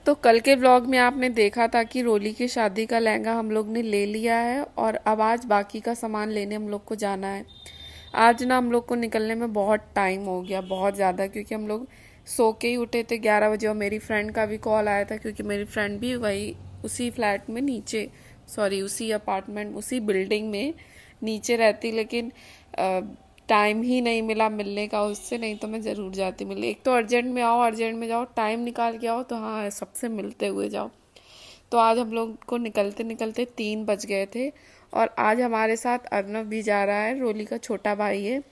तो कल के व्लॉग में आपने देखा था कि रोली की शादी का लहंगा हम लोग ने ले लिया है और अब आज बाकी का सामान लेने हम लोग को जाना है। आज ना हम लोग को निकलने में बहुत टाइम हो गया, बहुत ज़्यादा, क्योंकि हम लोग सो के ही उठे थे 11 बजे। और मेरी फ्रेंड का भी कॉल आया था क्योंकि मेरी फ्रेंड भी वही उसी फ्लैट में नीचे, सॉरी उसी अपार्टमेंट उसी बिल्डिंग में नीचे रहती, लेकिन टाइम ही नहीं मिला मिलने का उससे, नहीं तो मैं ज़रूर जाती मिलने। एक तो अर्जेंट में आओ, अर्जेंट में जाओ, टाइम निकाल के आओ तो हाँ सबसे मिलते हुए जाओ। तो आज हम लोग को निकलते निकलते 3 बज गए थे। और आज हमारे साथ अर्नव भी जा रहा है, रोली का छोटा भाई है।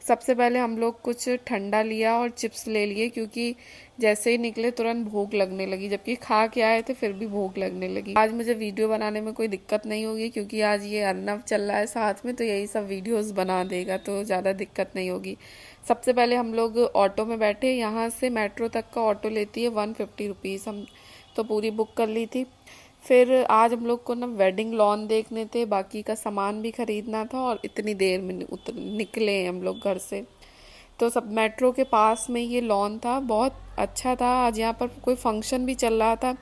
सबसे पहले हम लोग कुछ ठंडा लिया और चिप्स ले लिए, क्योंकि जैसे ही निकले तुरंत भूख लगने लगी, जबकि खा के आए थे फिर भी भूख लगने लगी। आज मुझे वीडियो बनाने में कोई दिक्कत नहीं होगी क्योंकि आज ये अर्नव चल रहा है साथ में, तो यही सब वीडियोस बना देगा, तो ज़्यादा दिक्कत नहीं होगी। सबसे पहले हम लोग ऑटो में बैठे। यहाँ से मेट्रो तक का ऑटो लेती है 150 रुपीज़, हम तो पूरी बुक कर ली थी। फिर आज हम लोग को ना वेडिंग लॉन देखने थे, बाकी का सामान भी खरीदना था, और इतनी देर में निकले हम लोग घर से। तो सब मेट्रो के पास में ये लॉन था, बहुत अच्छा था। आज यहाँ पर कोई फंक्शन भी चल रहा था,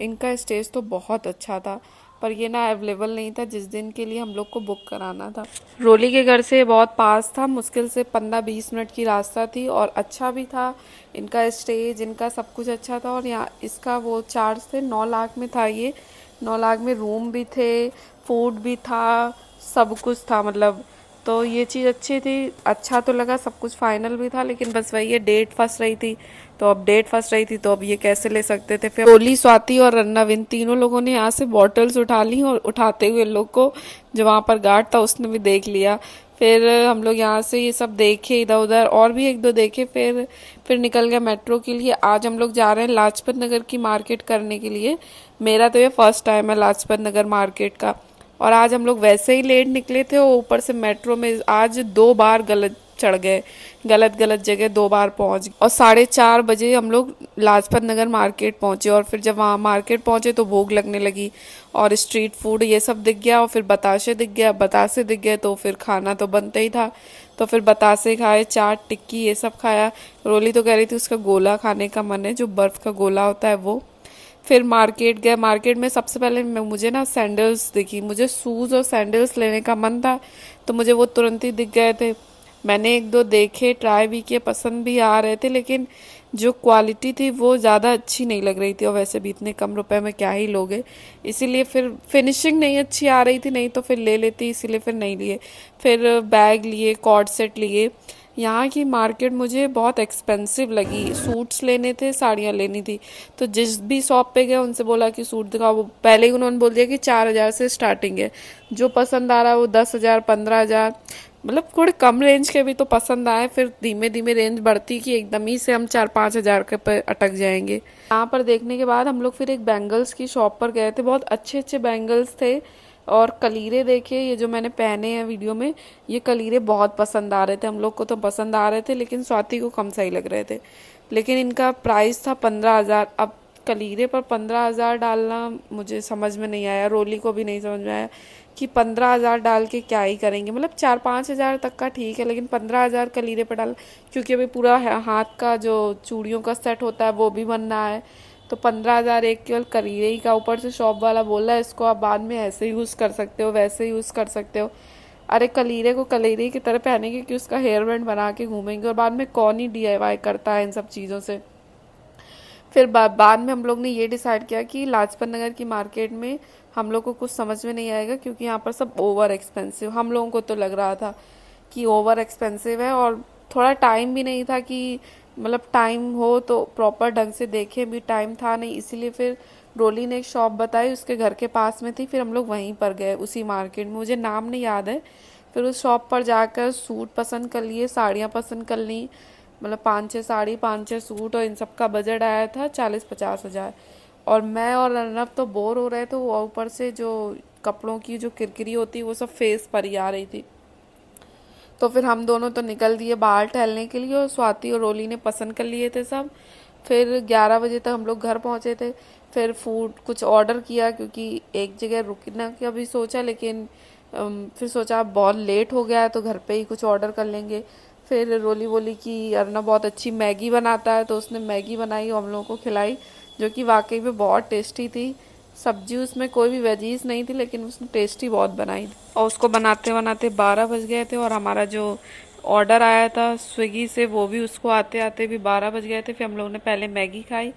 इनका स्टेज तो बहुत अच्छा था, पर ये ना अवेलेबल नहीं था जिस दिन के लिए हम लोग को बुक कराना था। रोली के घर से बहुत पास था, मुश्किल से 15-20 मिनट की रास्ता थी, और अच्छा भी था। इनका स्टेज, इनका सब कुछ अच्छा था। और यहाँ इसका वो चार्ज थे 9 लाख में था ये। 9 लाख में रूम भी थे, फूड भी था, सब कुछ था मतलब। तो ये चीज़ अच्छी थी, अच्छा तो लगा, सब कुछ फाइनल भी था, लेकिन बस वही है डेट फंस रही थी। तो अब डेट फंस रही थी तो अब ये कैसे ले सकते थे। फिर रोली, स्वाति और रन्नव, इन तीनों लोगों ने यहाँ से बॉटल्स उठा ली, और उठाते हुए लोग को जो वहाँ पर गार्ड था उसने भी देख लिया। फिर हम लोग यहाँ से ये सब देखे, इधर उधर और भी एक दो देखे, फिर निकल गया मेट्रो के लिए। आज हम लोग जा रहे हैं लाजपत नगर की मार्केट करने के लिए। मेरा तो ये फर्स्ट टाइम है लाजपत नगर मार्केट का। और आज हम लोग वैसे ही लेट निकले थे, और ऊपर से मेट्रो में आज 2 बार गलत चढ़ गए, गलत गलत जगह 2 बार पहुंच गए। और 4:30 बजे हम लोग लाजपत नगर मार्केट पहुंचे। और फिर जब वहाँ मार्केट पहुंचे तो भूख लगने लगी, और स्ट्रीट फूड ये सब दिख गया, और फिर बताशे दिख गया, बतासे दिख गए, तो फिर खाना तो बनता ही था। तो फिर बतासे खाए, चाट टिक्की ये सब खाया। रोली तो कह रही थी उसका गोला खाने का मन है, जो बर्फ का गोला होता है वो। फिर मार्केट गए। मार्केट में सबसे पहले मुझे ना सैंडल्स दिखी, मुझे शूज़ और सैंडल्स लेने का मन था, तो मुझे वो तुरंत ही दिख गए थे। मैंने एक दो देखे, ट्राई भी किए, पसंद भी आ रहे थे, लेकिन जो क्वालिटी थी वो ज़्यादा अच्छी नहीं लग रही थी, और वैसे भी इतने कम रुपए में क्या ही लोगे, इसीलिए फिर फिनिशिंग नहीं अच्छी आ रही थी, नहीं तो फिर ले लेती, इसीलिए फिर नहीं लिए। फिर बैग लिए, कॉर्ड सेट लिए। यहाँ की मार्केट मुझे बहुत एक्सपेंसिव लगी। सूट्स लेने थे, साड़ियाँ लेनी थी, तो जिस भी शॉप पे गए उनसे बोला कि सूट दिखाओ, वो पहले ही उन्होंने बोल दिया कि 4,000 से स्टार्टिंग है। जो पसंद आ रहा है वो 10,000, 15,000, मतलब थोड़े कम रेंज के भी तो पसंद आए। फिर धीमे धीमे रेंज बढ़ती कि एकदम ही से हम 4-5 हज़ार के पर अटक जाएंगे। यहाँ पर देखने के बाद हम लोग फिर एक बैंगल्स की शॉप पर गए थे, बहुत अच्छे अच्छे बैंगल्स थे। और कलीरे देखे, ये जो मैंने पहने हैं वीडियो में, ये कलीरे बहुत पसंद आ रहे थे हम लोग को, तो पसंद आ रहे थे, लेकिन स्वाति को कम सही लग रहे थे। लेकिन इनका प्राइस था 15,000। अब कलीरे पर 15,000 डालना मुझे समझ में नहीं आया, रोली को भी नहीं समझ में आया कि 15,000 डाल के क्या ही करेंगे। मतलब 4-5 हज़ार तक का ठीक है, लेकिन 15,000 कलीरे पर डाल, क्योंकि अभी पूरा हाथ का जो चूड़ियों का सेट होता है वो भी बनना है। तो 15,000 एक केवल कलीरे ही का। ऊपर से शॉप वाला बोला है इसको आप बाद में ऐसे यूज़ कर सकते हो, वैसे यूज़ कर सकते हो। अरे कलीरे को कलीरे की तरह पहनेंगे कि उसका हेयर बैंड बना के घूमेंगे, और बाद में कौन ही DIY करता है इन सब चीज़ों से। फिर बाद में हम लोग ने ये डिसाइड किया कि लाजपत नगर की मार्केट में हम लोग को कुछ समझ में नहीं आएगा, क्योंकि यहाँ पर सब ओवर एक्सपेंसिव, हम लोगों को तो लग रहा था कि ओवर एक्सपेंसिव है। और थोड़ा टाइम भी नहीं था कि मतलब टाइम हो तो प्रॉपर ढंग से देखें, भी टाइम था नहीं, इसीलिए फिर रोली ने एक शॉप बताई, उसके घर के पास में थी, फिर हम लोग वहीं पर गए उसी मार्केट में, मुझे नाम नहीं याद है। फिर उस शॉप पर जाकर सूट पसंद कर लिए, साड़ियाँ पसंद कर ली, मतलब 5-6 साड़ी, 5-6 सूट, और इन सब का बजट आया था 40-50 हज़ार। और मैं और अर्नब तो बोर हो रहे थे, वो ऊपर से जो कपड़ों की जो किरकिरी होती वो सब फेस पर ही आ रही थी। तो फिर हम दोनों तो निकल दिए बाहर टहलने के लिए, और स्वाति और रोली ने पसंद कर लिए थे सब। फिर 11 बजे तक हम लोग घर पहुंचे थे। फिर फूड कुछ ऑर्डर किया, क्योंकि एक जगह रुकना का भी सोचा, लेकिन फिर सोचा बहुत लेट हो गया है तो घर पे ही कुछ ऑर्डर कर लेंगे। फिर रोली बोली कि अर्नब बहुत अच्छी मैगी बनाता है, तो उसने मैगी बनाई और हम लोगों को खिलाई, जो कि वाकई में बहुत टेस्टी थी। सब्जी उसमें कोई भी वेजीज नहीं थी, लेकिन उसने टेस्टी बहुत बनाई। और उसको बनाते बनाते 12 बज गए थे, और हमारा जो ऑर्डर आया था स्विगी से वो भी उसको आते आते भी 12 बज गए थे। फिर हम लोगों ने पहले मैगी खाई।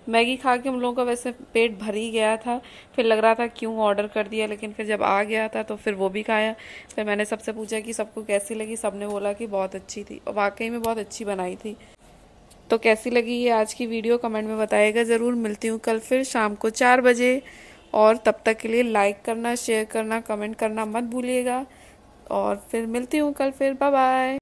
मैगी खा के हम लोगों का वैसे पेट भर ही गया था, फिर लग रहा था क्यों ऑर्डर कर दिया, लेकिन फिर जब आ गया था तो फिर वो भी खाया। फिर मैंने सबसे पूछा कि सबको कैसी लगी, सबने बोला कि बहुत अच्छी थी, और वाकई में बहुत अच्छी बनाई थी। तो कैसी लगी ये आज की वीडियो कमेंट में बताइएगा ज़रूर। मिलती हूँ कल फिर शाम को 4 बजे, और तब तक के लिए लाइक करना, शेयर करना, कमेंट करना मत भूलिएगा। और फिर मिलती हूँ कल फिर, बाय बाय।